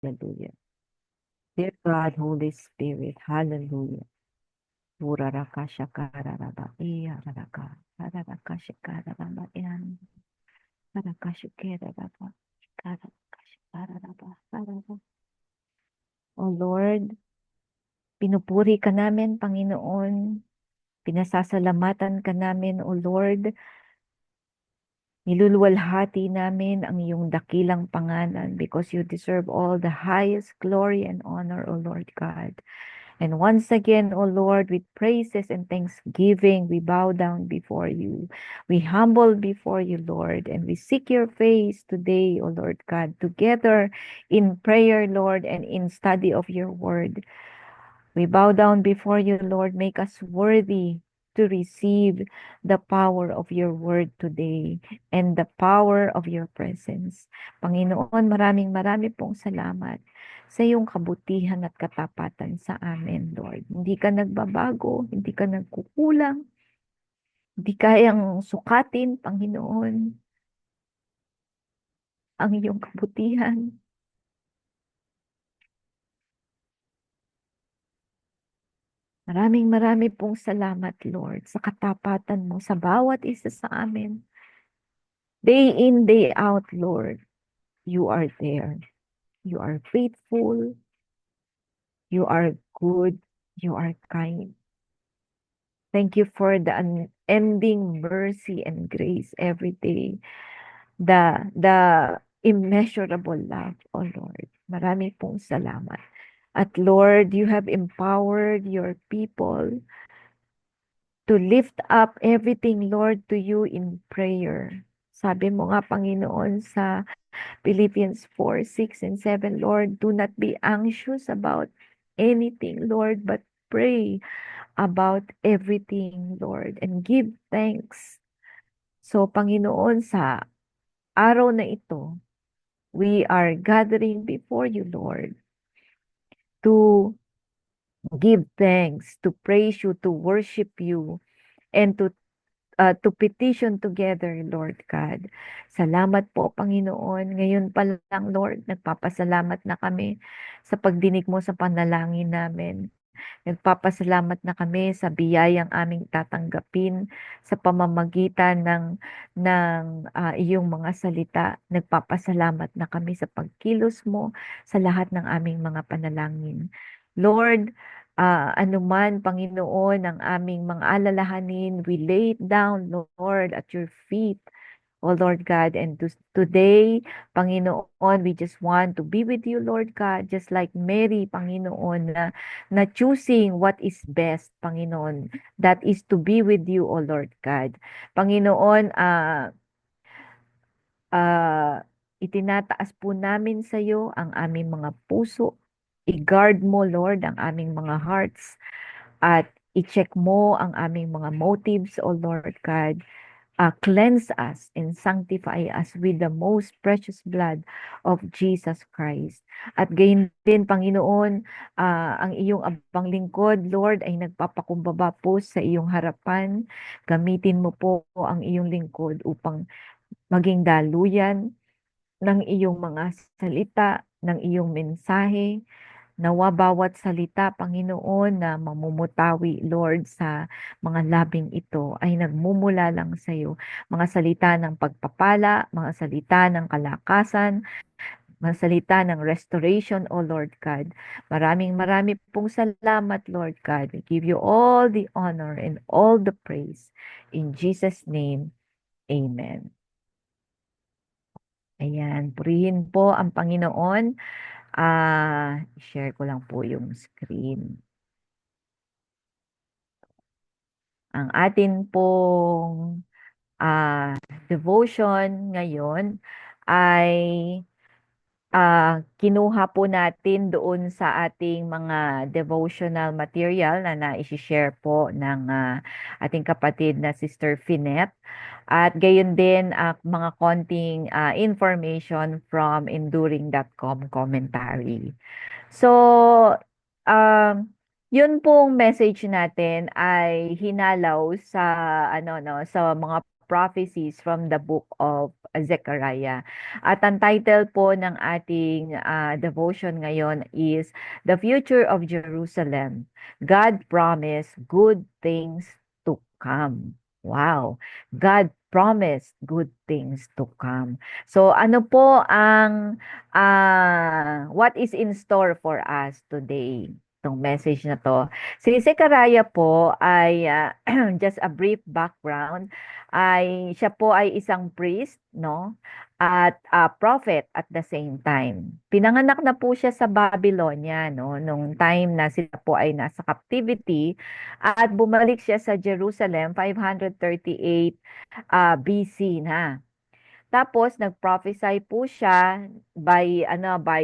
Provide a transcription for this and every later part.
Hallelujah. Dear God, Holy Spirit, hallelujah. Uraraka shakararaba, iyararaka, hararaka shakararaba, iyan, hararaka shakararaba, hararaka shakararaba, hararaka. O Lord, pinupuri ka namin, Panginoon. Pinasasalamatan ka namin, O Lord. Niluluwalhati namin ang iyong dakilang pangalan because you deserve all the highest glory and honor, O Lord God. And once again, O Lord, with praises and thanksgiving, we bow down before you. We humble before you, Lord, and we seek your face today, O Lord God, together in prayer, Lord, and in study of your word. We bow down before you, Lord. Make us worthy to receive the power of your word today and the power of your presence. Panginoon, maraming pong salamat sa iyong kabutihan at katapatan sa amin, Lord. Hindi ka nagbabago, hindi ka nagkukulang, hindi kayang sukatin, Panginoon, ang iyong kabutihan. Marami pong salamat, Lord, sa katapatan mo sa bawat isa sa amin. Day in, day out, Lord, you are there. You are faithful. You are good. You are kind. Thank you for the unending mercy and grace every day. The immeasurable love, oh Lord. Marami pong salamat. At Lord, you have empowered your people to lift up everything, Lord, to you in prayer. Sabi mo nga, Panginoon, sa Philippians 4, 6, and 7, Lord, do not be anxious about anything, Lord, but pray about everything, Lord, and give thanks. So, Panginoon, sa araw na ito, we are gathering before you, Lord, to give thanks, to praise you, to worship you, and to petition together, Lord God. Salamat po, Panginoon. Ngayon pa lang, Lord, nagpapasalamat na kami sa pagdinig mo sa panalangin namin. Nagpapasalamat na kami sa biyayang aming tatanggapin sa pamamagitan ng iyong mga salita. Nagpapasalamat na kami sa pagkilos mo sa lahat ng aming mga panalangin. Lord, anuman, Panginoon, ang aming mga alalahanin, we lay it down, Lord, at your feet. Oh Lord God, and today, Panginoon, we just want to be with you, Lord God, just like Mary, Panginoon, na choosing what is best, Panginoon. That is to be with you, O Lord God. Panginoon, itinataas po namin sa iyo ang aming mga puso. I-guard mo, Lord, ang aming mga hearts at i-check mo ang aming mga motives, O Lord God. Cleanse us and sanctify us with the most precious blood of Jesus Christ. At gayon din, Panginoon, ang iyong abang lingkod, Lord, ay nagpapakumbaba po sa iyong harapan. Gamitin mo po ang iyong lingkod upang maging daluyan ng iyong mga salita, ng iyong mensahe. Nawa bawat salita, Panginoon, na mamumutawi, Lord, sa mga labing ito ay nagmumula lang sa iyo. Mga salita ng pagpapala, mga salita ng kalakasan, mga salita ng restoration, O Lord God. Marami pong salamat, Lord God. We give you all the honor and all the praise. In Jesus' name, Amen. Ayan, purihin po ang Panginoon. Share ko lang po yung screen. Ang atin pong devotion ngayon ay kinuha po natin doon sa ating mga devotional material na na-share po ng ating kapatid na Sister Finet. At gayon din mga konting information from enduring.com commentary. So, um, yun pong message natin ay hinalaw sa ano no sa mga prophecies from the book of Zechariah. At ang title po ng ating devotion ngayon is The Future of Jerusalem. God promised good things to come. Wow. God promised good things to come. So ano po ang what is in store for us today? Itong message na to. Si Zechariah po ay just a brief background ay siya po ay isang priest, no? At prophet at the same time. Pinanganak na po siya sa Babylonia, no? Nung time na sila po ay nasa captivity at bumalik siya sa Jerusalem 538 BC na. Tapos nag-prophesy po siya by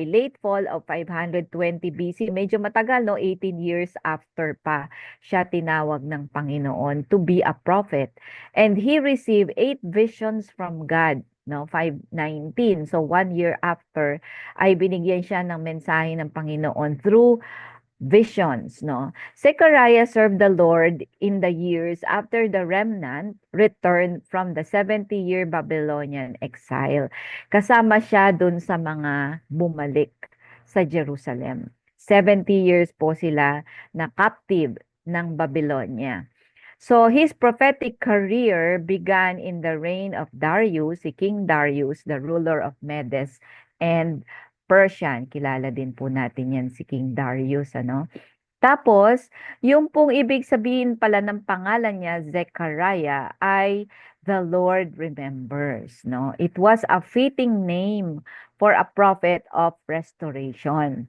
late fall of 520 BC. Medyo matagal, no, 18 years after pa siya tinawag ng Panginoon to be a prophet. And he received 8 visions from God, no, 519. So 1 year after ay binigyan siya ng mensahe ng Panginoon through visions, no? Zechariah served the Lord in the years after the remnant returned from the 70-year Babylonian exile. Kasama siya dun sa mga bumalik sa Jerusalem. 70 years po sila na captive ng Babylonia. So his prophetic career began in the reign of Darius, si King Darius, the ruler of Medes and Persian. Kilala din po natin yan si King Darius, ano? Tapos, yung pong ibig sabihin pala ng pangalan niya, Zechariah, ay the Lord remembers, no? It was a fitting name for a prophet of restoration.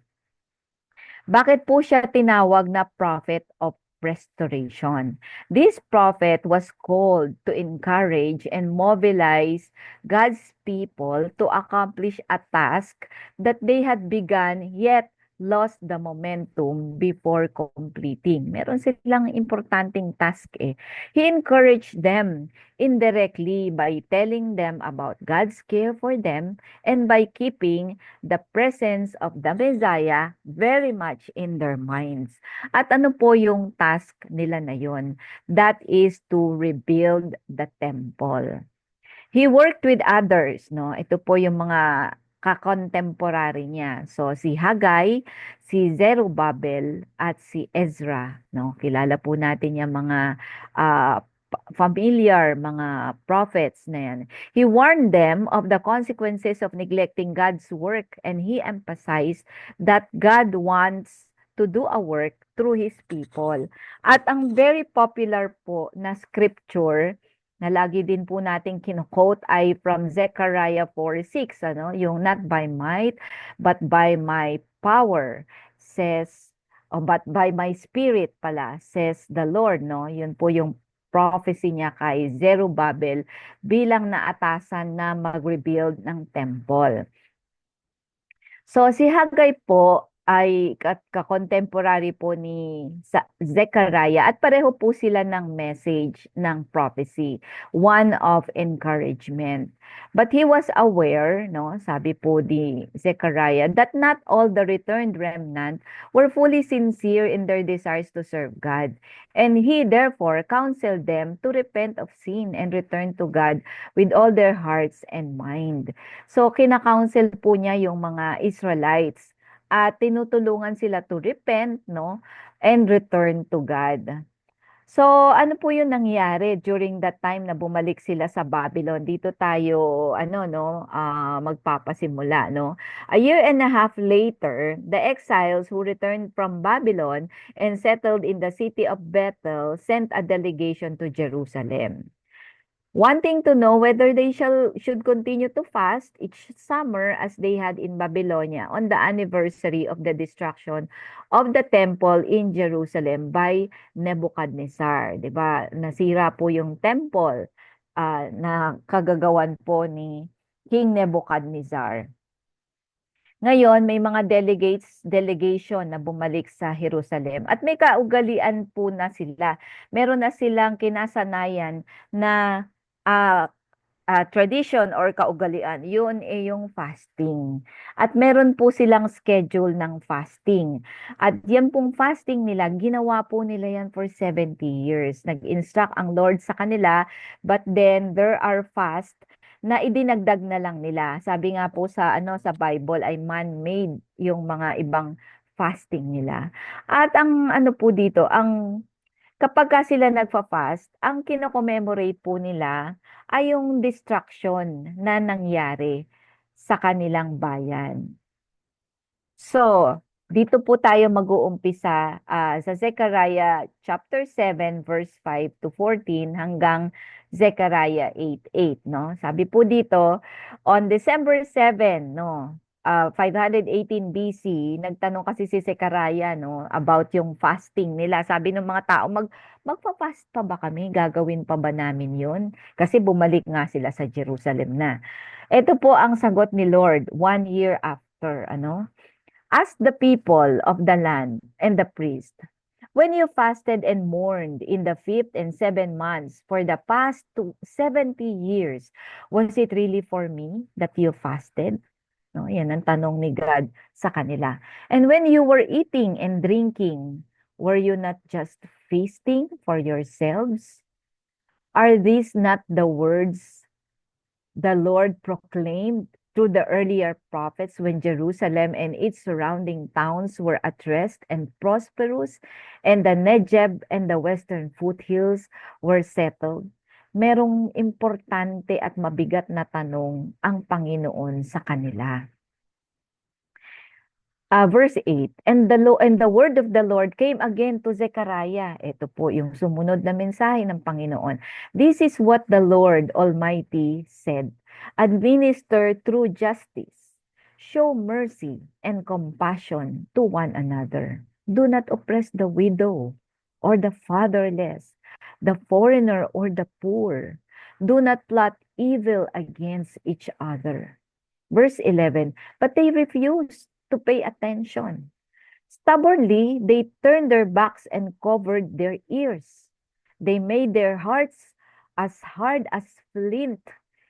Bakit po siya tinawag na prophet of restoration? This prophet was called to encourage and mobilize God's people to accomplish a task that they had begun yet lost the momentum before completing. Meron silang importanteng task eh. He encouraged them indirectly by telling them about God's care for them and by keeping the presence of the Messiah very much in their minds. At ano po yung task nila na yun? That is to rebuild the temple. He worked with others, no? Ito po yung mga kakontemporary niya. So, si Haggai, si Zerubbabel, at si Ezra, no? Kilala po natin yung mga familiar, mga prophets na yan. He warned them of the consequences of neglecting God's work, and he emphasized that God wants to do a work through His people. At ang very popular po na scripture na lagi din po nating kino-quote ay from Zechariah 4:6, ano, yung not by might but by my power says but by my spirit pala says the Lord, no. Yun po yung prophecy niya kay Zerubbabel bilang naatasan na mag-rebuild ng temple. So si Haggai po ay ka-contemporary po ni Zechariah at pareho po sila ng message ng prophecy, one of encouragement. But he was aware, no, sabi po ni Zechariah, that not all the returned remnant were fully sincere in their desires to serve God. And he therefore counseled them to repent of sin and return to God with all their hearts and mind. So kinakounsel po niya yung mga Israelites at tinutulungan sila to repent, no, and return to God. So, ano po yung nangyari during that time na bumalik sila sa Babylon? Dito tayo, magpapasimula, no? A year and a half later, the exiles who returned from Babylon and settled in the city of Bethel sent a delegation to Jerusalem, wanting to know whether they should continue to fast each summer as they had in Babylonia on the anniversary of the destruction of the temple in Jerusalem by Nebuchadnezzar. 'Di ba? Nasira po yung temple na kagagawan po ni King Nebuchadnezzar. Ngayon, may mga delegation na bumalik sa Jerusalem at may kaugalian po na sila. Meron na silang kinasanayan na tradition or kaugalian, yun yung fasting. At meron po silang schedule ng fasting. At yan pong fasting nila, ginawa po nila yan for 70 years. Nag-instruct ang Lord sa kanila, but then there are fast na idinagdag na lang nila. Sabi nga po sa sa Bible ay man-made yung mga ibang fasting nila. At ang po dito, kapagka sila nagfa-fast, ang kino-commemorate po nila ay yung destruction na nangyari sa kanilang bayan. So, dito po tayo mag-uumpisa sa Zechariah chapter 7 verse 5 to 14 hanggang Zechariah 8:8, no? Sabi po dito, on December 7, no, 518 BC, nagtanong kasi si Zechariah, no, about yung fasting nila. Sabi ng mga tao, magfa-fast pa ba kami? Gagawin pa ba namin 'yun? Kasi bumalik nga sila sa Jerusalem na. Ito po ang sagot ni Lord 1 year after, ano? Ask the people of the land and the priest, when you fasted and mourned in the fifth and 7 months for the past 70 years, was it really for me that you fasted? No, yan ang tanong ni God sa kanila. And when you were eating and drinking, were you not just feasting for yourselves? Are these not the words the Lord proclaimed through the earlier prophets when Jerusalem and its surrounding towns were at rest and prosperous, and the Negev and the western foothills were settled? Merong importante at mabigat na tanong ang Panginoon sa kanila. Verse 8, and the word of the Lord came again to Zechariah. Ito po yung sumunod na mensahe ng Panginoon. This is what the Lord Almighty said. Administer true justice. Show mercy and compassion to one another. Do not oppress the widow or the fatherless, the foreigner or the poor. Do not plot evil against each other. Verse 11, but they refused to pay attention. Stubbornly, they turned their backs and covered their ears. They made their hearts as hard as flint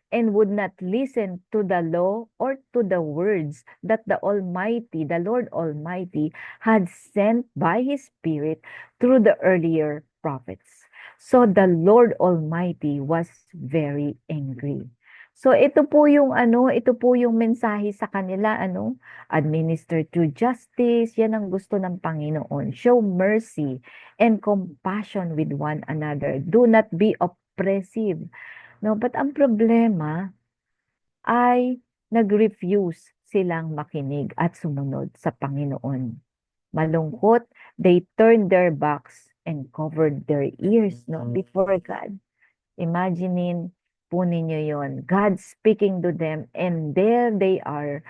and would not listen to the law or to the words that the Lord Almighty, had sent by His Spirit through the earlier prophets. So the Lord Almighty was very angry. So ito po yung ito po yung mensahe sa kanila, administer true justice, yan ang gusto ng Panginoon. Show mercy and compassion with one another. Do not be oppressive. No, but ang problema ay nag-refuse silang makinig at sumunod sa Panginoon. Malungkot, they turned their backs and covered their ears, no, before God. Imaginein po ninyo yon. God speaking to them, and there they are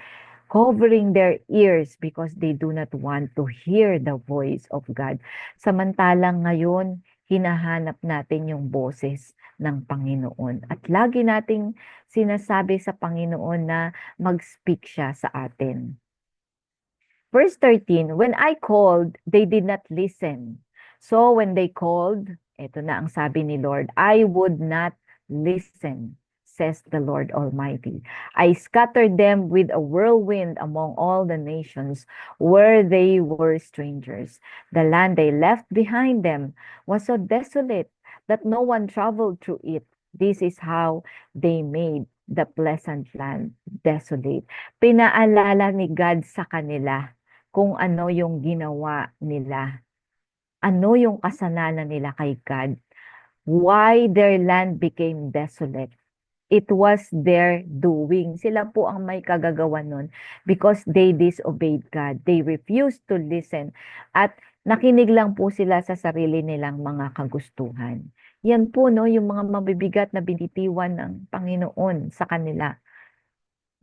covering their ears because they do not want to hear the voice of God. Samantalang ngayon, hinahanap natin yung boses ng Panginoon. At lagi nating sinasabi sa Panginoon na mag-speak siya sa atin. Verse 13, when I called, they did not listen. So when they called, ito na ang sabi ni Lord, I would not listen, says the Lord Almighty. I scattered them with a whirlwind among all the nations where they were strangers. The land they left behind them was so desolate that no one traveled through it. This is how they made the pleasant land desolate. Pinaalala ni God sa kanila kung ano yung ginawa nila. Ano yung kasalanan nila kay God. Why their land became desolate. It was their doing. Sila po ang may kagagawa nun because they disobeyed God. They refused to listen. At nakinig lang po sila sa sarili nilang mga kagustuhan. Yan po, no, yung mga mabibigat na binitiwan ng Panginoon sa kanila.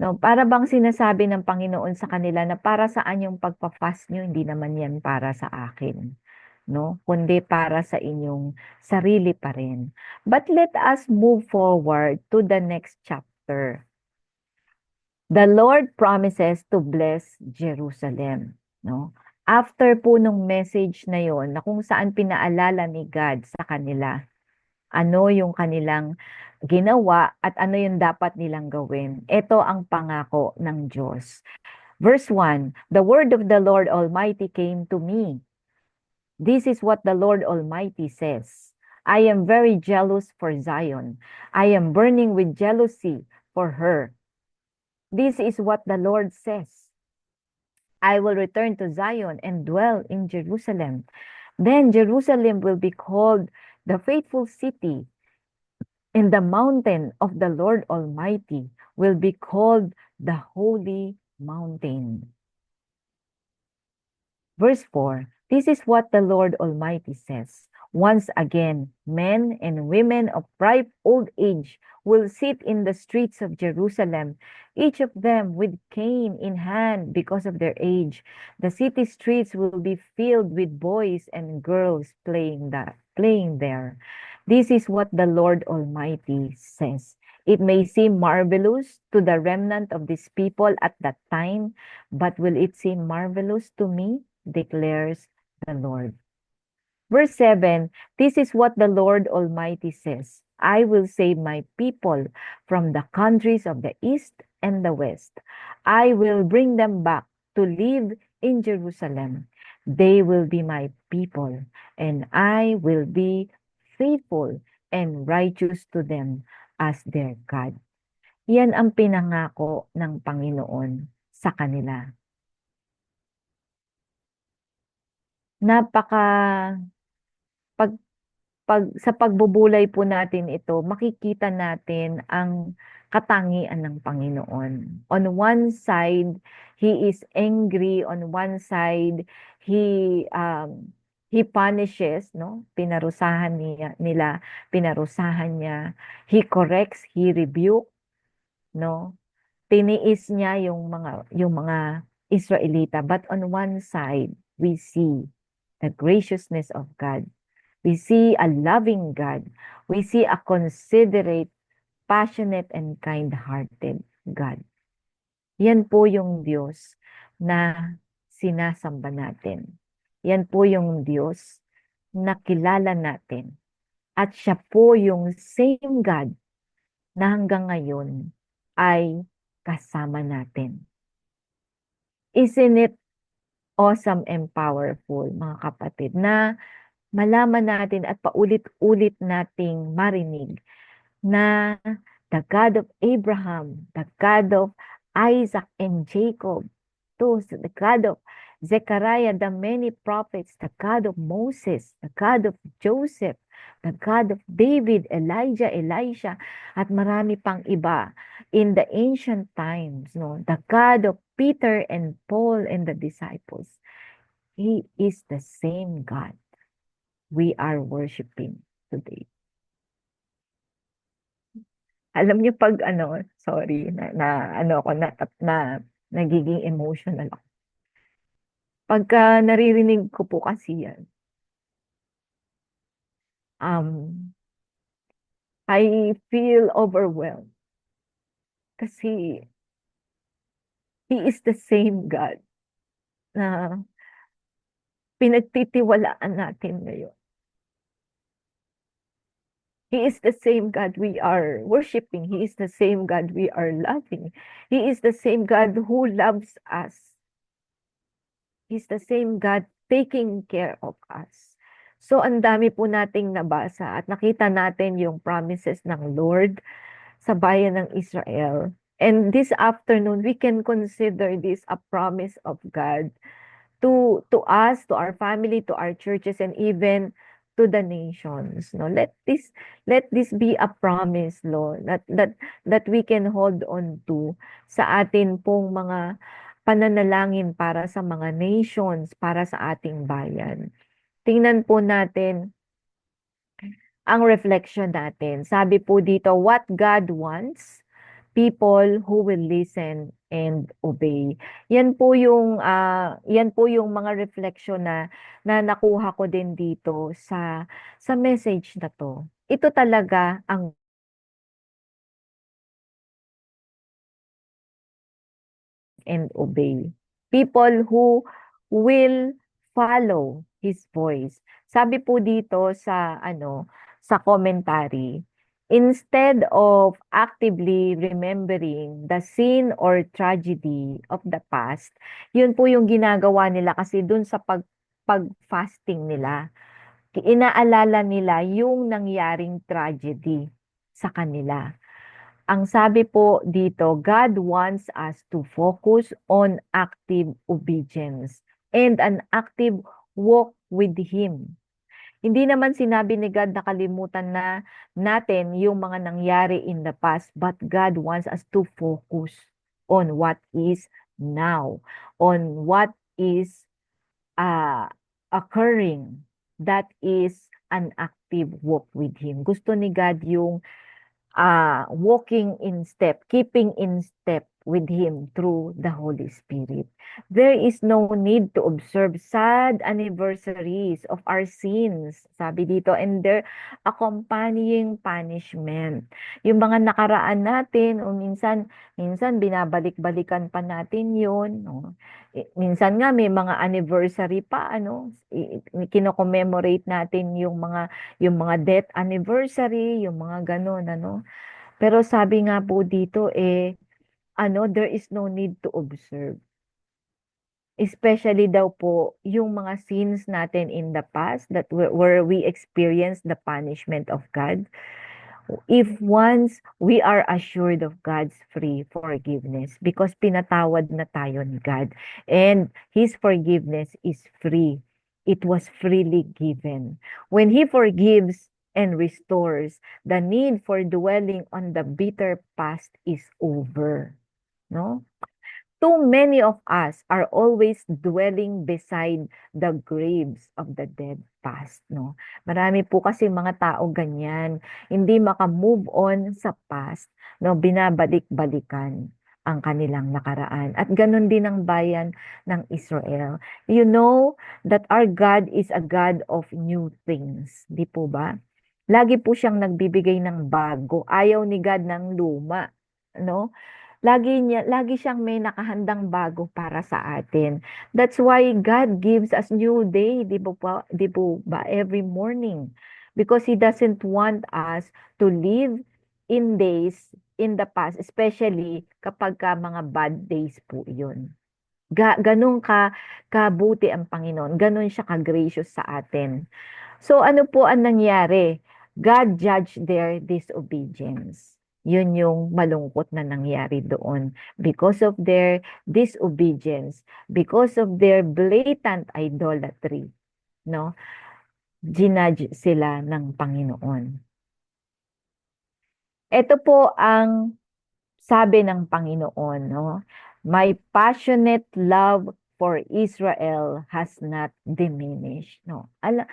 No, para bang sinasabi ng Panginoon sa kanila na para saan yung pagpa-fast nyo, hindi naman yan para sa akin. No, kundi para sa inyong sarili pa rin. But let us move forward to the next chapter. The Lord promises to bless Jerusalem, no? After po nung message na yon, na kung saan pinaalala ni God sa kanila ano yung kanilang ginawa at ano yung dapat nilang gawin. Ito ang pangako ng Diyos. Verse 1, the word of the Lord Almighty came to me. This is what the Lord Almighty says. I am very jealous for Zion. I am burning with jealousy for her. This is what the Lord says. I will return to Zion and dwell in Jerusalem. Then Jerusalem will be called the faithful city, and the mountain of the Lord Almighty will be called the holy mountain. Verse 4, this is what the Lord Almighty says. Once again, men and women of ripe old age will sit in the streets of Jerusalem, each of them with cane in hand because of their age. The city streets will be filled with boys and girls playing there. This is what the Lord Almighty says. It may seem marvelous to the remnant of this people at that time, but will it seem marvelous to me? Declares the Lord. Verse 7, this is what the Lord Almighty says. I will save my people from the countries of the east and the west. I will bring them back to live in Jerusalem. They will be my people, and I will be faithful and righteous to them as their God. Yan ang pinangako ng Panginoon sa kanila. Napaka pag sa pagbubulay po natin ito, makikita natin ang katangian ng Panginoon. On one side, He is angry. On one side, He punishes, no? Pinarusahan niya. He corrects, He rebuke, no? Tiniis niya yung mga Israelita. But on one side, we see the graciousness of God. We see a loving God. We see a considerate, passionate, and kind-hearted God. Yan po yung Diyos na sinasamba natin. Yan po yung Diyos na kilala natin. At siya po yung same God na hanggang ngayon ay kasama natin. Isn't it awesome and powerful, mga kapatid, na malaman natin at paulit-ulit nating marinig na the God of Abraham, the God of Isaac and Jacob, the God of Zechariah, the many prophets, the God of Moses, the God of Joseph, the God of David, Elijah, Elisha, at marami pang iba in the ancient times, no? The God of Peter and Paul and the disciples. He is the same God we are worshiping today. Alam niyo pag sorry na nagiging emotional ako. Pagka naririnig ko po kasi yan, I feel overwhelmed kasi He is the same God na pinagtitiwalaan natin ngayon. He is the same God we are worshiping. He is the same God we are loving. He is the same God who loves us. He's the same God taking care of us. So, ang dami po nating nabasa at nakita natin yung promises ng Lord sa bayan ng Israel. And this afternoon, we can consider this a promise of God to us, to our family, to our churches, and even to the nations. No, let this be a promise, Lord, that we can hold on to sa atin pong mga pananalangin para sa mga nations, para sa ating bayan. Tingnan po natin ang reflection natin. Sabi po dito, what God wants, people who will listen and obey. Yan po yung mga reflection na nakuha ko din dito sa message na to. Ito talaga ang and obey. People who will follow His voice. Sabi po dito sa commentary, instead of actively remembering the sin or tragedy of the past, yun po yung ginagawa nila kasi dun sa pag-fasting nila, inaalala nila yung nangyaring tragedy sa kanila. Ang sabi po dito, God wants us to focus on active obedience and an active walk with Him. Hindi naman sinabi ni God na kalimutan na natin yung mga nangyari in the past, but God wants us to focus on what is now, on what is uh, occurring. That is an active walk with Him. Gusto ni God yung walking in step, keeping in step with Him through the Holy Spirit. There is no need to observe sad anniversaries of our sins, sabi dito, and their accompanying punishment. Yung mga nakaraan natin, o minsan binabalik-balikan pa natin yun, no? Minsan nga may mga anniversary pa, ano, kino-commemorate natin yung mga death anniversary, yung mga ganun, ano. Pero sabi nga po dito, ano, there is no need to observe. Especially daw po, yung mga sins natin in the past that where we experienced the punishment of God. If once we are assured of God's free forgiveness because pinatawad na tayo ni God and His forgiveness is free. It was freely given. When He forgives and restores, the need for dwelling on the bitter past is over. No? Too many of us are always dwelling beside the graves of the dead past, no? Marami po kasi mga tao ganyan, hindi maka-move on sa past, no? Binabalik-balikan ang kanilang nakaraan. At ganun din ang bayan ng Israel. You know that our God is a God of new things, di po ba? Lagi po siyang nagbibigay ng bago. Ayaw ni God ng luma, no? Lagi siyang may nakahandang bago para sa atin. That's why God gives us new day, di po ba, every morning. Because He doesn't want us to live in days in the past, especially kapag ka mga bad days po yun. Ganun kabuti ang Panginoon, ganun siya ka-gracious sa atin. So ano po ang nangyari? God judged their disobedience. Yun yung malungkot na nangyari doon. Because of their disobedience, because of their blatant idolatry, no? Ginudge sila ng Panginoon. Ito po ang sabi ng Panginoon, no? My passionate love for Israel has not diminished, no? Ano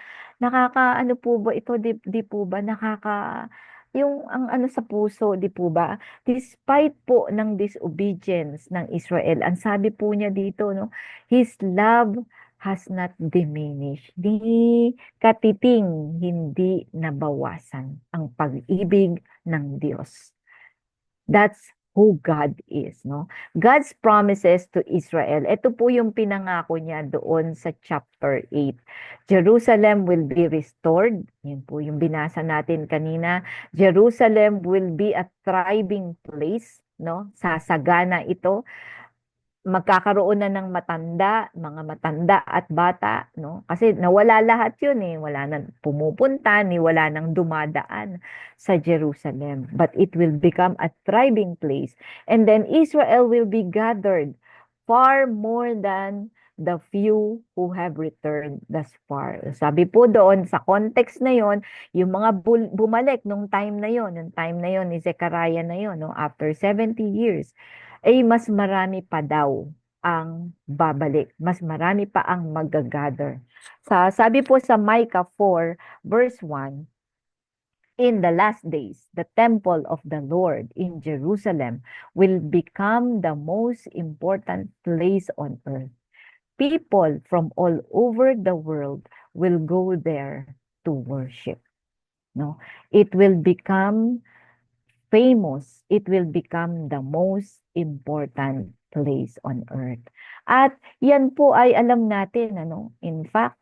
po ba ito, di po ba yung ang ano sa puso, di po ba? Despite po ng disobedience ng Israel, ang sabi po niya dito, no? His love has not diminished. Di katiting, hindi nabawasan ang pag-ibig ng Diyos. That's who God is, no? God's promises to Israel. Ito po yung pinangako niya doon sa chapter 8. Jerusalem will be restored. Yun po yung binasa natin kanina. Jerusalem will be a thriving place, no? Sasagana ito, magkakaroon na ng mga matanda at bata, no? Kasi nawala lahat yun eh. Wala nang pumupunta, ni wala nang dumadaan sa Jerusalem. But it will become a thriving place. And then Israel will be gathered far more than the few who have returned thus far. Sabi po doon, sa context na yon, yung mga bumalik nung time na yon, yung time na yon ni Zechariah na yon, no? After 70 years, ay mas marami pa daw ang babalik. Mas marami pa ang magagather. Sabi po sa Micah 4 verse 1, in the last days, the temple of the Lord in Jerusalem will become the most important place on earth. People from all over the world will go there to worship. No? It will become famous, it will become the most important place on earth. At yan po ay alam natin, ano, in fact,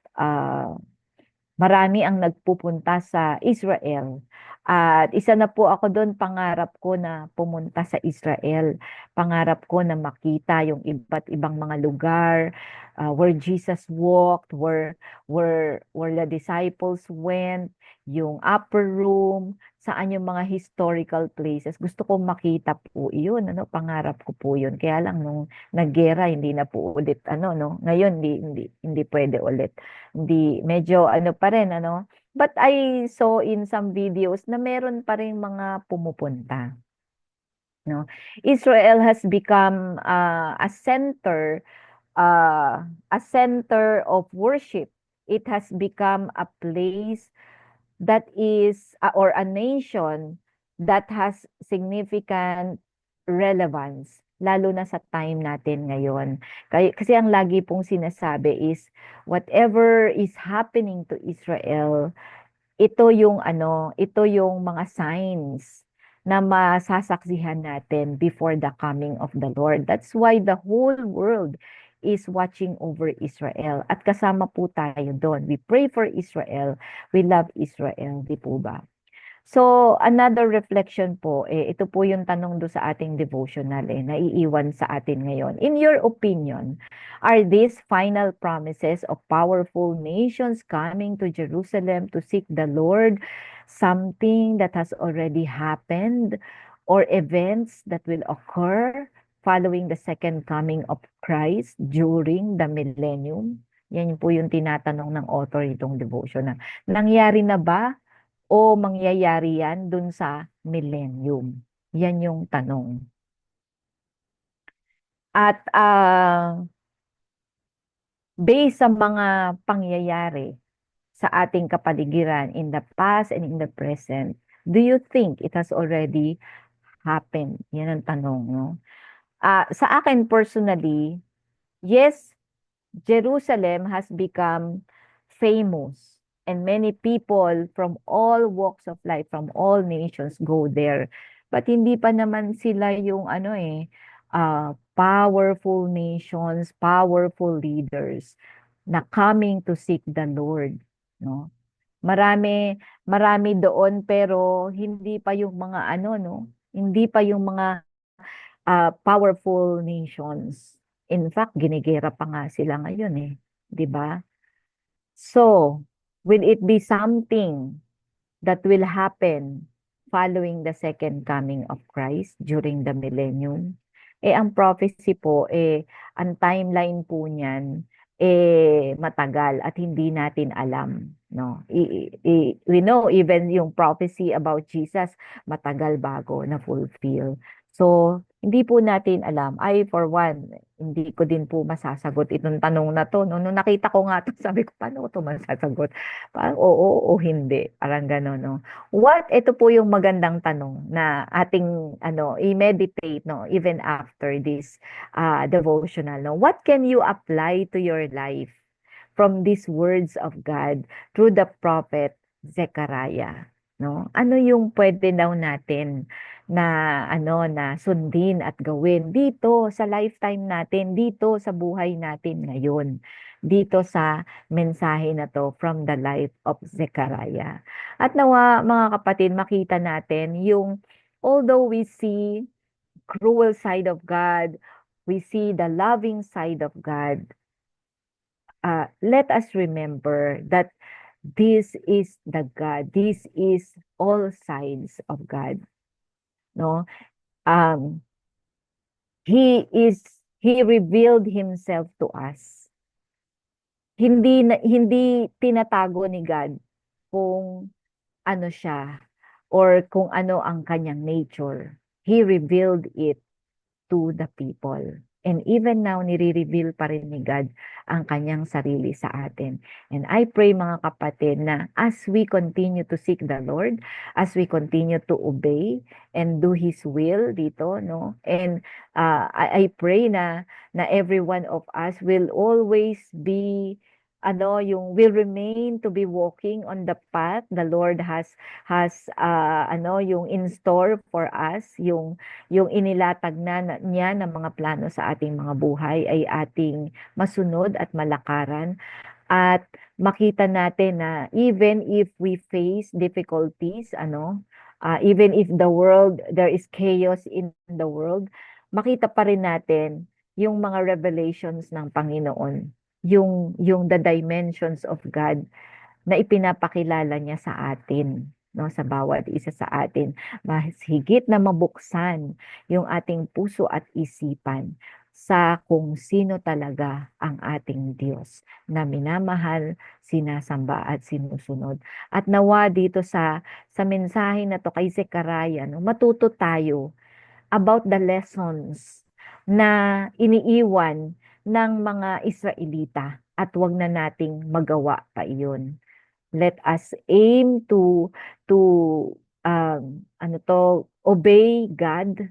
marami ang nagpupunta sa Israel. At isa na po ako doon, pangarap ko na pumunta sa Israel. Pangarap ko na makita yung iba't ibang mga lugar where Jesus walked, where the disciples went, yung upper room, saan yung mga historical places. Gusto kong makita po yun, ano, pangarap ko po yun. Kaya lang nung naggera, hindi na po ulit, ano, no. Ngayon, hindi pwede ulit. Hindi, medyo ano pa rin, ano. But I saw in some videos na meron pa rin mga pumupunta, no. Israel has become a center of worship. It has become a place that is or a nation that has significant relevance lalo na sa time natin ngayon. Kasi ang lagi pong sinasabi is whatever is happening to Israel, ito yung mga signs na masasaksihan natin before the coming of the Lord. That's why the whole world is watching over Israel. At kasama po tayo doon. We pray for Israel. We love Israel. Di po ba? So, another reflection po, ito po yung tanong do sa ating devotional, naiiwan sa atin ngayon. In your opinion, are these final promises of powerful nations coming to Jerusalem to seek the Lord something that has already happened or events that will occur following the second coming of Christ during the millennium? Yan po yung tinatanong ng author itong devotional. Nangyari na ba o mangyayari yan dun sa millennium? Yan yung tanong. At based sa mga pangyayari sa ating kapaligiran in the past and in the present, do you think it has already happened? Yan ang tanong, no? Sa akin personally, yes, Jerusalem has become famous, and many people from all walks of life, from all nations go there. But hindi pa naman sila yung powerful nations, powerful leaders na coming to seek the Lord, no? Marami marami doon pero hindi pa yung mga no, hindi pa yung mga powerful nations. In fact, ginigera pa nga sila ngayon 'di ba? So, will it be something that will happen following the second coming of Christ during the millennium? Ang prophecy po, ang timeline po niyan, matagal at hindi natin alam, no? We know even yung prophecy about Jesus, matagal bago na fulfill. So, hindi po natin alam. I, for one, hindi ko din po masasagot itong tanong na to, no? Nung nakita ko nga to, sabi ko, paano ko to masasagot? Parang oo o hindi. Parang gano'n, no? Ito po yung magandang tanong na ating, i-meditate, no? Even after this devotional, no? What can you apply to your life from these words of God through the prophet Zechariah, no? Ano yung pwede daw natin na na sundin at gawin dito sa lifetime natin, dito sa buhay natin ngayon, dito sa mensahe na to from the life of Zechariah. At nawa mga kapatid, makita natin yung although we see cruel side of God, we see the loving side of God. Let us remember that this is the God. This is all sides of God. No, um, He revealed Himself to us. Hindi tinatago ni God kung ano siya or kung ano ang kanyang nature. He revealed it to the people. And even now, nire-reveal pa rin ni God ang kanyang sarili sa atin. And I pray mga kapatid na as we continue to seek the Lord, as we continue to obey and do His will dito, no? And I pray na every one of us will always be will remain to be walking on the path the Lord has yung in store for us, yung inilatag niya ng mga plano sa ating mga buhay ay ating masunod at malakaran at makita natin na even if we face difficulties, even if there is chaos in the world, makita pa rin natin yung mga revelations ng Panginoon, yung the dimensions of God na ipinapakilala niya sa atin, no, sa bawat isa sa atin. Mas higit na mabuksan yung ating puso at isipan sa kung sino talaga ang ating Diyos na minamahal, sinasamba at sinusunod. At nawa dito sa mensahe na to kay Zechariah, no, matuto tayo about the lessons na iniiwan ng mga Israelita at wag na nating magawa pa iyon. Let us aim to obey God,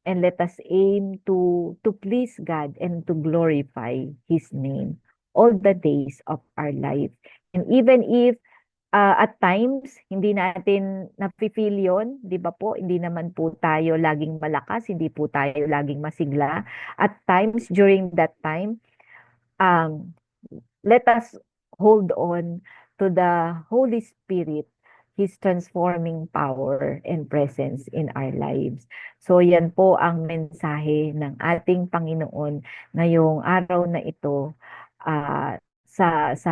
and let us aim to please God and to glorify His name all the days of our life. And even if at times hindi natin nafe-feel yon, 'di ba po? Hindi naman po tayo laging malakas, hindi po tayo laging masigla. At times during that time, um let us hold on to the Holy Spirit, His transforming power and presence in our lives. So yan po ang mensahe ng ating Panginoon ngayong araw na ito, sa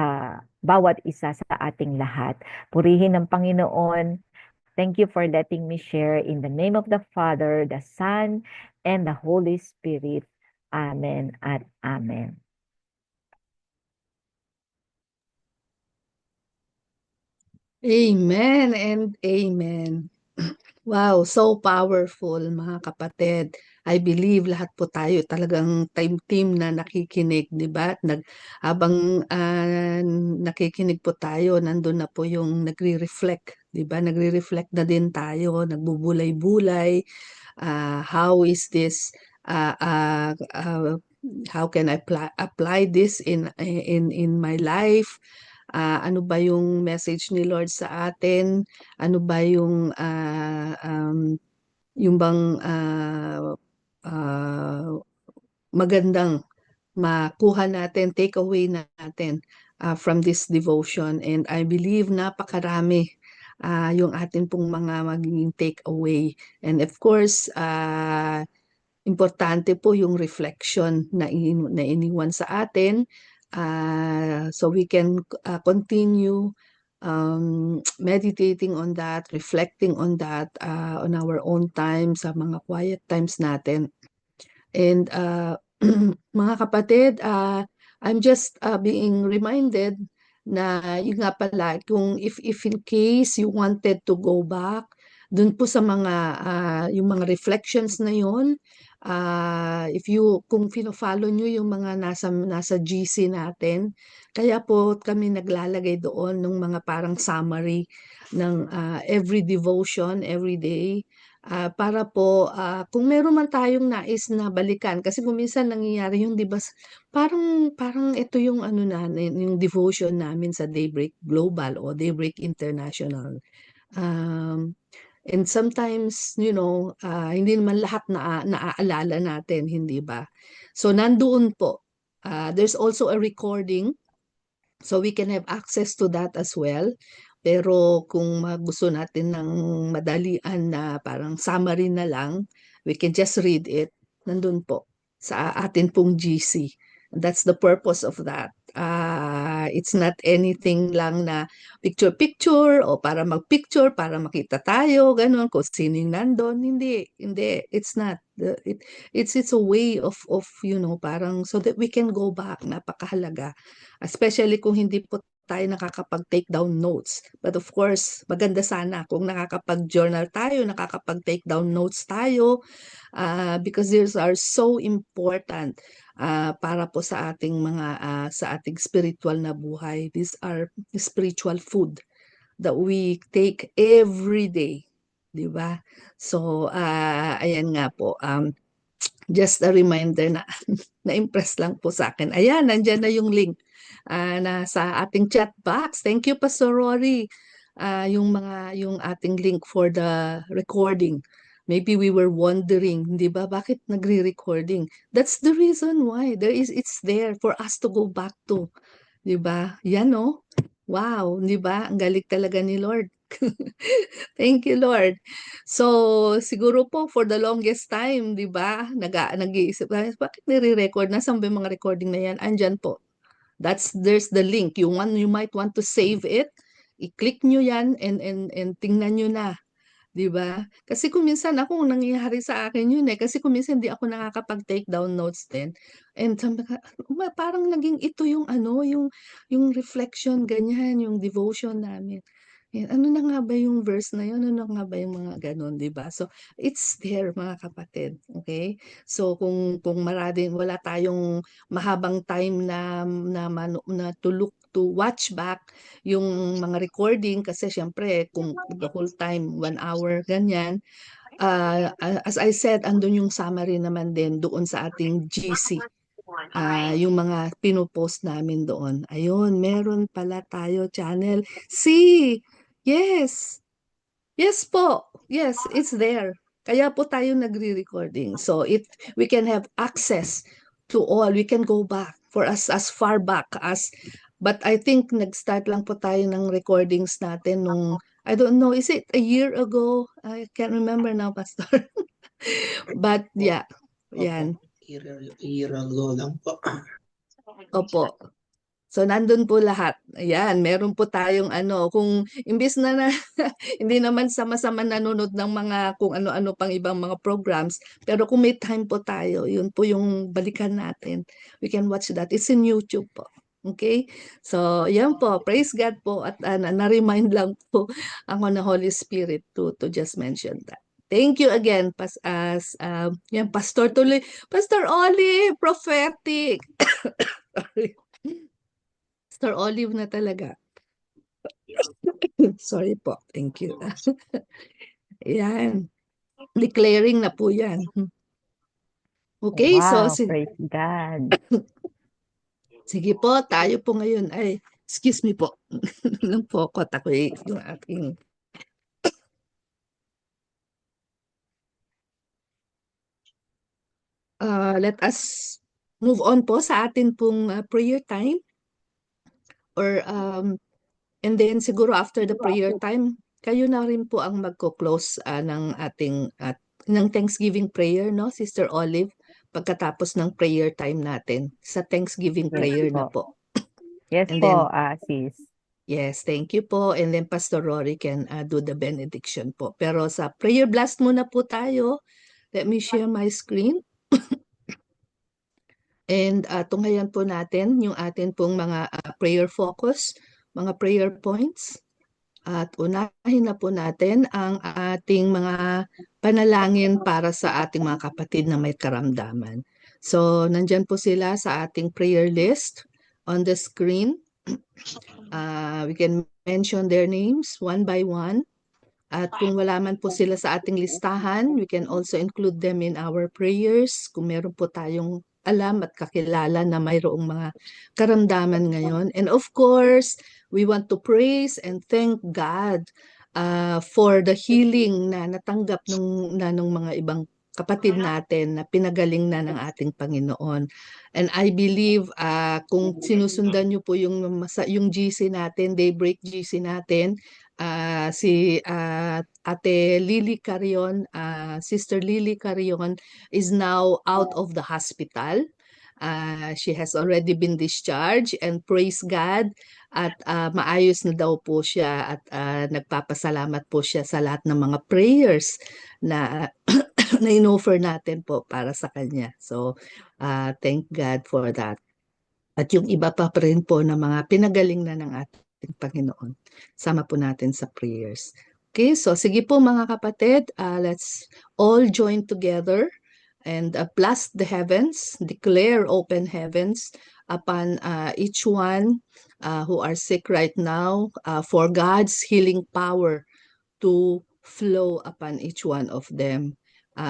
bawat isa sa ating lahat. Purihin ng Panginoon. Thank you for letting me share in the name of the Father, the Son, and the Holy Spirit. Amen at amen. Amen and amen. Wow, so powerful mga kapatid. I believe lahat po tayo talagang team na nakikinig, 'di ba? Habang nakikinig po tayo, nandun na po yung nagre-reflect, 'di ba? Nagre-reflect na din tayo, nagbubulay-bulay. How is this how can I apply this in my life? Ano ba yung message ni Lord sa atin? Ano ba yung bang ah, magandang makuha natin, take away natin from this devotion. And I believe napakarami yung atin pong mga magiging take away. And of course, importante po yung reflection na iniwan sa atin, so we can continue meditating on that, reflecting on that on our own time, sa mga quiet times natin. And mga kapatid, I'm just being reminded na yun nga pala, kung if in case you wanted to go back dun po sa mga yung mga reflections na yun, kung fino-follow nyo yung mga nasa GC natin, kaya po kami naglalagay doon ng mga parang summary ng every devotion every day, para po kung meron man tayong nais na balikan, kasi kung minsan nangyayari yung 'di ba, parang ito yung ano yung devotion namin sa Daybreak Global o Daybreak International. Um, and sometimes, hindi naman lahat na naaalala natin, hindi ba? So nandoon po. There's also a recording, so we can have access to that as well. Pero kung gusto natin ng madalian na parang summary na lang, we can just read it. Nandun po sa atin pong GC. That's the purpose of that. It's not anything lang na picture-picture o para mag-picture, para makita tayo, ganun, kung sino yung nandun. Hindi, hindi. It's not. It's a way of, parang so that we can go back. Napakahalaga. Especially kung hindi po tayo nakakapag-take down notes. But of course, maganda sana kung nakakapag-journal tayo, nakakapag-take down notes tayo, because these are so important para po sa ating sa ating spiritual na buhay. These are spiritual food that we take every day, 'di ba? So, ayan nga po, just a reminder na na-impress lang po sa akin. Ayan, nandiyan na yung link na sa ating chat box. Thank you, Pastor Rory. Yung ating link for the recording. Maybe we were wondering, di ba, bakit nagre-recording? That's the reason why. It's there for us to go back to. 'Di ba? Yan oh. Wow, 'di ba? Ang galing talaga ni Lord. Thank you, Lord. So, siguro po for the longest time, 'di ba? Nag-iisip tayo, bakit nire-record? Nasaan ba yung mga recording na yan? Andyan po. There's the link. You might want to save it. I-click nyo yan and tingnan nyo na. 'Di ba? Kasi kung minsan ako nangyayari sa akin yun eh. Kasi kung minsan hindi ako nakakapag-take down notes din. And sabi ko, parang naging ito yung ano, yung reflection ganyan, yung devotion namin. Eh, ano na nga ba yung verse na yun? Ano nga ba yung mga ganun, 'di ba? So, it's there mga kapatid. Okay? So, kung wala tayong mahabang time na to watch back yung mga recording kasi syempre kung the whole time 1 hour ganyan, as I said, andun yung summary naman din doon sa ating GC. Yung mga pinopost namin doon. Ayun, meron pala tayo channel. See, yes, yes po. Yes, it's there. Kaya po tayo nagre-recording. So we can have access to all. We can go back for as far back as, but I think nag-start lang po tayo ng recordings natin nung, I don't know, is it a year ago? I can't remember now, Pastor. But yeah, yan. Year ago lang po. Opo. So, nandun po lahat. Ayan, meron po tayong ano, kung imbis na hindi naman sama-sama nanonood ng mga kung ano-ano pang ibang mga programs, pero kung may time po tayo, yun po yung balikan natin. We can watch that. It's in YouTube po. Okay? So, yan po. Praise God po. At na-remind lang po ako na Holy Spirit to just mention that. Thank you again, yan, Pastor tuloy. Pastor Oli, prophetic. Sorry. Pastor Olive na talaga. Sorry po. Thank you. Yan. Declaring na po yan. Okay, so Wow, praise God. sige po, tayo po ngayon. Ay, excuse me po. Nang pokot ako yung aking. Let us move on po sa atin pong prayer time. Or and then siguro after the prayer time, kayo na rin po ang magko-close ng ating ng Thanksgiving prayer, no, Sister Olive, pagkatapos ng prayer time natin. Sa Thanksgiving Yes prayer na po. po. Yes And po, then, sis. yes, thank you po. And then Pastor Rory can do the benediction po. Pero sa prayer blast muna po tayo. Let me share my screen. And tunghayan po natin yung atin pong mga prayer focus, mga prayer points. At unahin na po natin ang ating mga panalangin para sa ating mga kapatid na may karamdaman. So, nandyan po sila sa ating prayer list on the screen. We can mention their names one by one. At kung wala man po sila sa ating listahan, we can also include them in our prayers. Kung meron po tayong alam at kakilala na mayroong mga karamdaman ngayon. And of course, we want to praise and thank God for the healing na natanggap nung mga ibang kapatid natin na pinagaling na ng ating Panginoon. And I believe kung sinusundan niyo po yung GC natin, Daybreak GC natin, si Ate Lily Carion, Sister Lily Carion is now out of the hospital. She has already been discharged and praise God at maayos na daw po siya at nagpapasalamat po siya sa lahat ng mga prayers na na in-offer natin po para sa kanya. So, thank God for that. At yung iba pa rin po na mga pinagaling na ng ating Panginoon. Sama po natin sa prayers. Okay, so sige po mga kapatid, let's all join together and bless the heavens, declare open heavens upon each one who are sick right now for God's healing power to flow upon each one of them.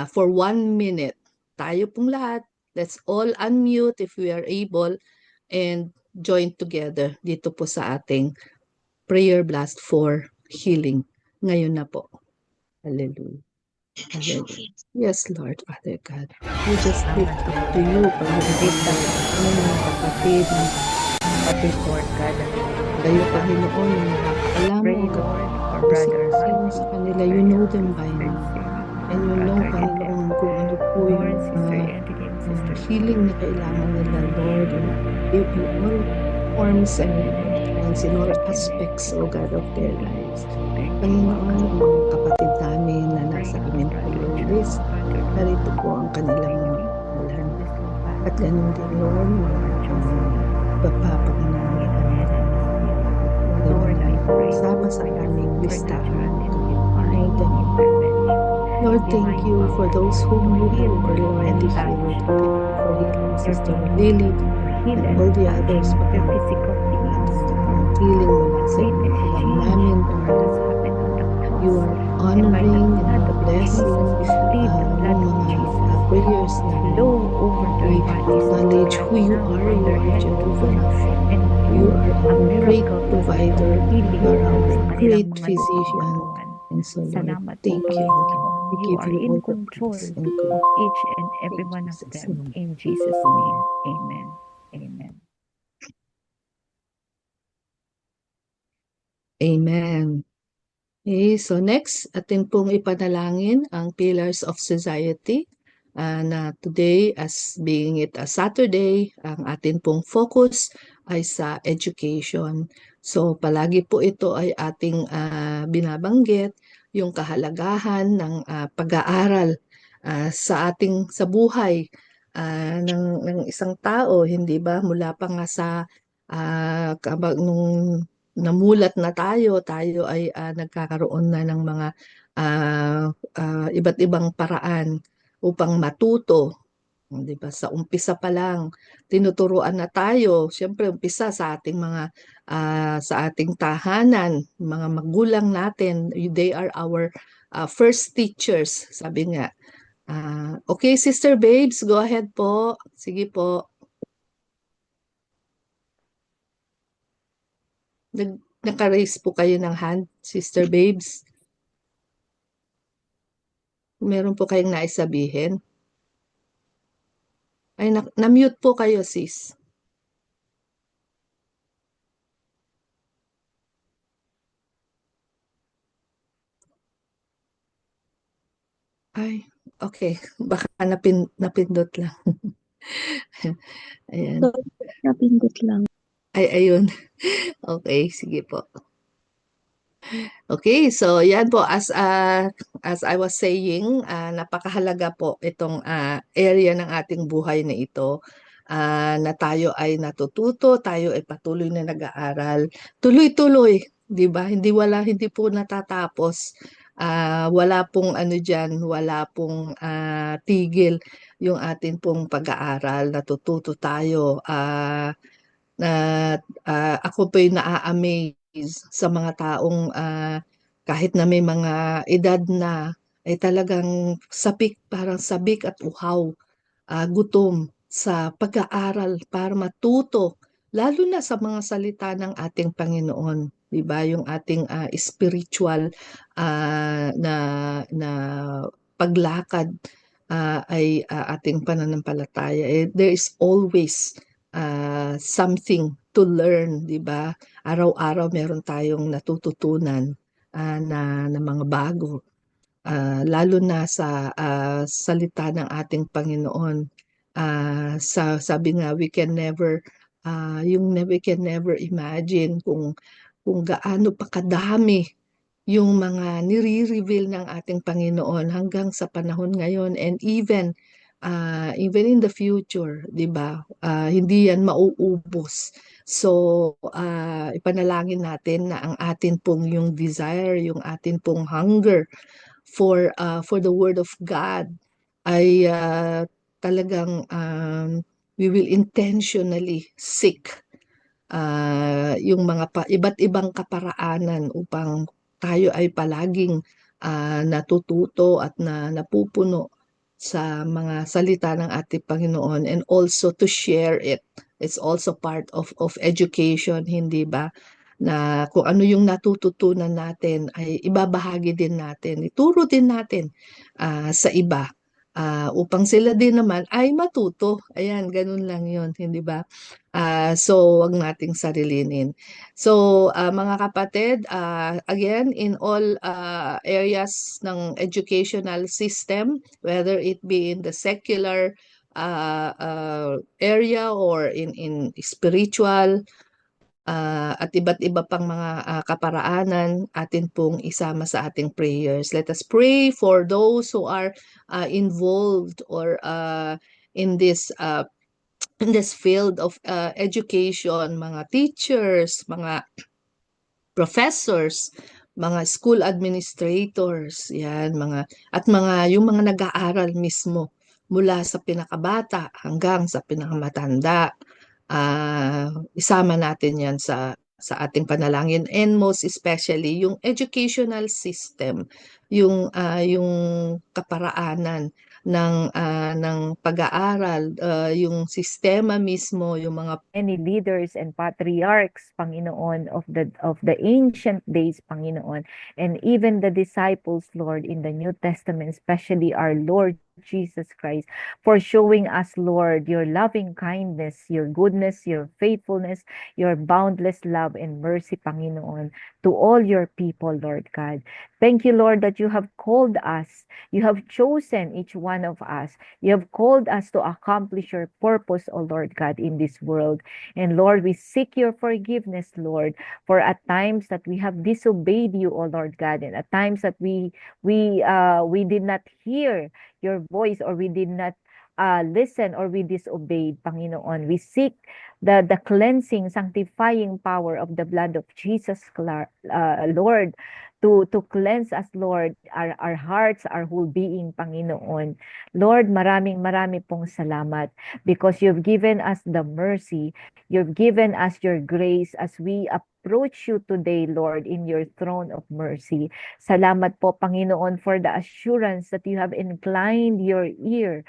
For 1 minute, tayo pong lahat, let's all unmute if we are able and join together dito po sa ating prayer blast for healing. Ngayon na po. Hallelujah. Hallelujah. Yes, Lord, Father God. We just lift up to you, Panginoon, ang mga kapatid kapatid, Lord God, na Kayo, Panginoon, yung nakakaalam pray, mo Lord, for ang Brother sino sa kanila. You know them by Sister now. Sarah, And you know, Brother Eden, Panginoon, kung ano po Lord, yung Sister Anthony, and Sister healing na kailangan nila, Lord, in all forms and kinds, in all aspects, O God, of their lives. Panginoon, ang mga kapatid namin na nasa Amentalo list, narito po ang kanilang mga kalan. At ganun din, Lord, iba pa, Panginoon, Lord, I pray kasama sa for your aming supernatural listahan. and divine them. intervention. Lord, thank Divine you for power those whom to you heal have already and touch. healed. Thank you for healing Your Sister people Lily to heal and and all the touch others, their Panginoon. physical beings. Healing mula sa Great alam exchange, namin, Lord, Lord. has happened on the cross. You are And by the honoring and blood of blessing Jesus, we plead the blood yung of mga Jesus prayers na flow over their we bodies acknowledge right who you now are. from You their are head to Jehovah feet, Rapha. and You do are a our great miracle of provider. healing You are our sa great kanilang mga physician. katawan. And so, Lord, Salamat po, thank you. Panginoon. We You give are you in all the control praise and of glory. each and every In one of Jesus' them. name. In Jesus' name, amen. Amen. Amen. Okay, so next, atin pong ipanalangin ang Pillars of Society na today, as being it a Saturday, ang atin pong focus ay sa education. So palagi po ito ay ating binabanggit yung kahalagahan ng pag-aaral sa buhay ng isang tao, hindi ba? Mula pa nga sa nung namulat na tayo ay nagkakaroon na ng mga iba't ibang paraan upang matuto. Di ba? Sa umpisa pa lang, tinuturuan na tayo. Siyempre, umpisa sa ating sa ating tahanan, mga magulang natin, they are our first teachers, sabi nga. Okay, Sister Babes, go ahead po. Sige po. Naka-raise po kayo ng hand, Sister Babes. Meron po kayong naisabihin? Ay, na-mute po kayo, sis. Ay, okay. Baka napindot lang. Ayan. Napindot lang. Ay, ayun. Okay, sige po. Okay, so yan po, as I was saying, napakahalaga po itong area ng ating buhay na ito, na tayo ay natututo, tayo ay patuloy na nag-aaral, tuloy-tuloy, di ba? Hindi po natatapos. Wala pong ano diyan, wala pong tigil yung atin pong pag-aaral, natututo tayo. Ako po'y naa-amaze sa mga taong kahit na may mga edad na ay talagang parang sabik at uhaw, gutom sa pag-aaral para matuto, lalo na sa mga salita ng ating Panginoon, 'di ba? Yung ating spiritual na paglakad ay ating pananampalataya. There is always something to learn, 'di ba? Araw-araw meron tayong natututunan na mga bago. Lalo na sa salita ng ating Panginoon. Sabi nga, we can never imagine kung gaano pa kadami yung mga nire-reveal ng ating Panginoon hanggang sa panahon ngayon, and even in the future, 'di ba? Hindi yan mauubos. So, ipanalangin natin na ang atin pong yung desire, yung atin pong hunger for the word of God ay talagang we will intentionally seek yung mga iba't ibang kaparaanan upang tayo ay palaging natututo at napupuno sa mga salita ng ating Panginoon, and also to share it. It's also part of education, hindi ba? Na kung ano yung natututunan natin ay ibabahagi din natin, ituro din natin sa iba. upang sila din naman ay matuto. Ayan, ganun lang yun, hindi ba? So, wag nating sarilinin. So, mga kapatid, again, in all areas ng educational system, whether it be in the secular area or in spiritual, at iba't iba pang mga kaparaanan, atin pong isama sa ating prayers. Let us pray for those who are involved or in this field of education, mga teachers, mga professors, mga school administrators, yan, yung mga nag-aaral mismo mula sa pinakabata hanggang sa pinakamatanda. Isama natin yan sa ating panalangin, and most especially yung educational system, yung kaparaanan ng pag-aaral, yung sistema mismo, yung mga Any leaders and patriarchs, Panginoon, of the ancient days, Panginoon, and even the disciples, Lord, in the New Testament, especially our Lord Jesus Christ, for showing us, Lord, your loving kindness, your goodness, your faithfulness, your boundless love and mercy, Panginoon, to all your people, Lord God. Thank you, Lord, that you have called us. You have chosen each one of us. You have called us to accomplish your purpose, O Lord God, in this world. And Lord, we seek your forgiveness, Lord, for at times that we have disobeyed you, O Lord God, and at times that we did not hear your voice, or we did not listen, or we disobeyed, Panginoon. We seek the cleansing, sanctifying power of the blood of Jesus, Lord, to cleanse us, Lord, our hearts, our whole being, Panginoon. Lord, maraming pong salamat because you've given us the mercy. You've given us your grace as we approach you today, Lord, in your throne of mercy. Salamat po, Panginoon, for the assurance that you have inclined your ear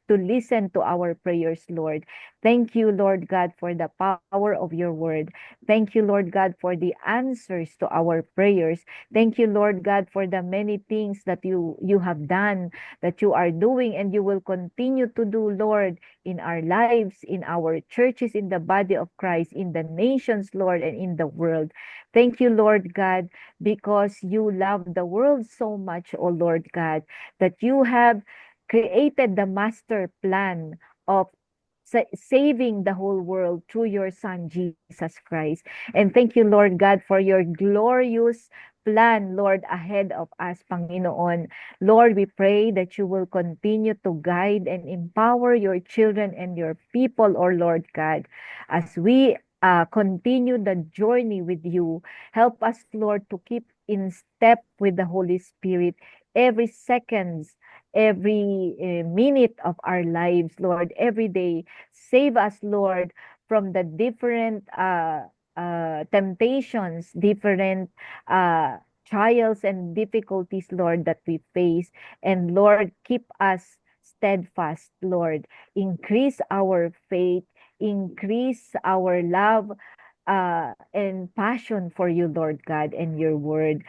to listen to our prayers, Lord. Thank you, Lord God, for the power of your word. Thank you, Lord God, for the answers to our prayers. Thank you, Lord God, for the many things that you have done, that you are doing, and you will continue to do, Lord, in our lives, in our churches, in the body of Christ, in the nations, Lord, and in the world. Thank you, Lord God, because you love the world so much, O Lord God, that you have created the master plan of saving the whole world through your Son, Jesus Christ. And thank you, Lord God, for your glorious plan, Lord, ahead of us, Panginoon. Lord, we pray that you will continue to guide and empower your children and your people, or Lord God, as we continue the journey with you. Help us, Lord, to keep in step with the Holy Spirit every second, every minute of our lives, Lord, every day. Save us, Lord, from the different temptations, different trials and difficulties, Lord, that we face. And Lord, keep us steadfast, Lord. Increase our faith, increase our love and passion for you, Lord God, and your word.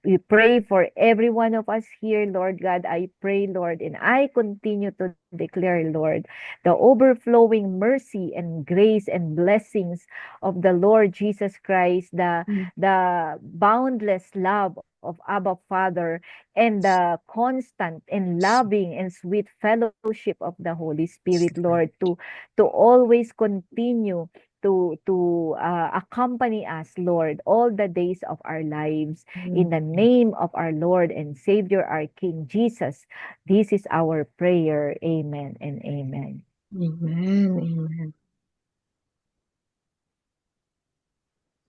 We pray for every one of us here, Lord God. I pray, Lord, and I continue to declare, Lord, the overflowing mercy and grace and blessings of the Lord Jesus Christ, the boundless love of Abba Father, and the constant and loving and sweet fellowship of the Holy Spirit, Lord, to always continue to accompany us, Lord, all the days of our lives. In the name of our Lord and Savior, our King Jesus, this is our prayer. Amen and amen. Amen. Amen.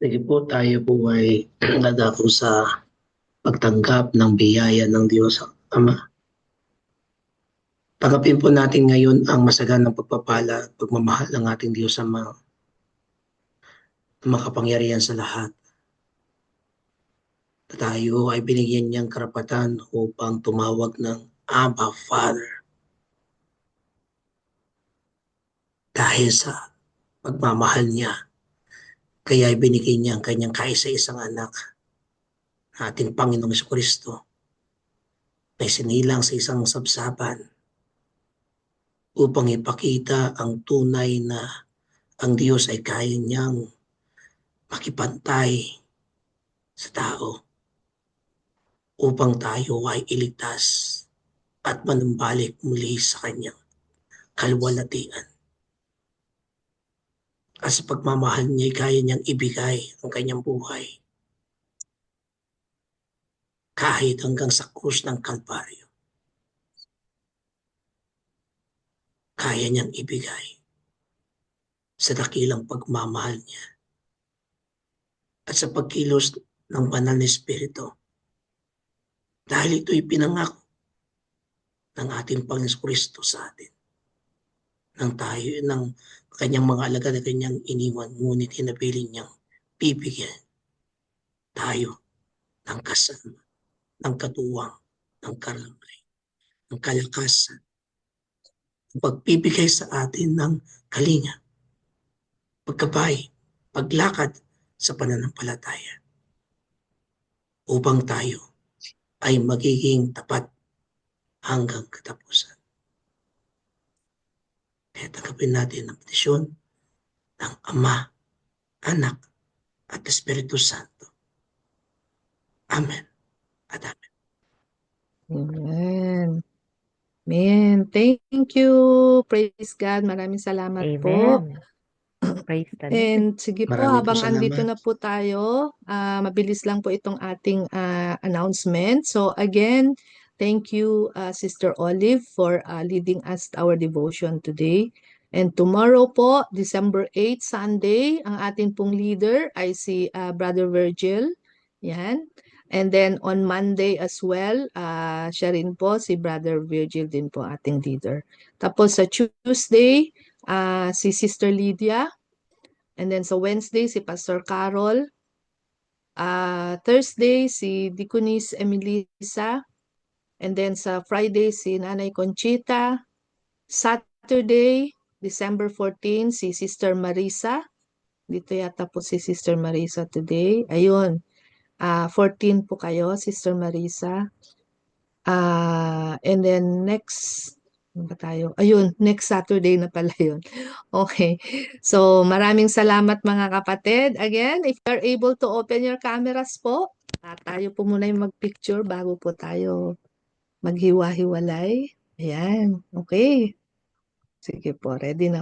Sige po, tayo po ay nadako sa pagtanggap ng biyaya ng Diyos Ama. Tanggapin po natin ngayon ang masaganang pagpapala at pagmamahal ng ating Diyos Ama, makapangyarihan sa lahat. Tayo ay binigyan niyang karapatan upang tumawag ng Abba Father dahil sa pagmamahal niya. Kaya ay binigay niya ang kanyang kaisa-isang anak, ating Panginoong Jesucristo, na isinilang sa isang sabsaban upang ipakita ang tunay na ang Diyos ay kaya niyang makipantay sa tao upang tayo ay iligtas at manumbalik muli sa kanyang kalwalatian. At sa pagmamahal niya ay kaya niyang ibigay ang kanyang buhay kahit hanggang sa krus ng Kalbaryo. Kaya niyang ibigay sa dakilang pagmamahal niya at sa pagkilos ng banal na Espiritu. Dahil ito'y pinangako ng ating Panginoon Kristo sa atin. Nang tayo, ng kanyang mga alagad na kanyang iniwan, ngunit hinabiling niyang bibigyan tayo ng kasama, ng katuwang, ng karamay, ng kalakasan, ng pagbibigay sa atin ng kalinga, pagkabay, paglakad sa pananampalataya upang tayo ay magiging tapat hanggang katapusan. Kaya tanggapin natin ang petisyon ng Ama, Anak, at Espiritu Santo. Amen at amen. Amen. Amen. Thank you. Praise God. Maraming salamat po. Amen. Praise the Lord. And sige po, Maraming po habang andito salamat. na po tayo, mabilis lang po itong ating announcement. So again, thank you, Sister Olive, for leading us our devotion today. And tomorrow po, December 8, Sunday, ang ating pong leader ay si Brother Virgil. Yan. And then on Monday as well, siya rin po, si Brother Virgil din po ating leader. Tapos sa Tuesday, si Sister Lydia. And then sa Wednesday, si Pastor Carol. Thursday, si Deaconess Emilisa. And then sa Friday, si Nanay Conchita. Saturday, December 14, si Sister Marisa. Dito yata po si Sister Marisa today. Ayun. 14 po kayo, Sister Marisa. And then next, ano ba tayo? Ayun, next Saturday na pala yun. Okay. So, maraming salamat mga kapatid. Again, if you are able to open your cameras po, tayo po muna yung mag-picture bago po tayo maghiwa-hiwalay. Ayan. Okay. Sige po, ready na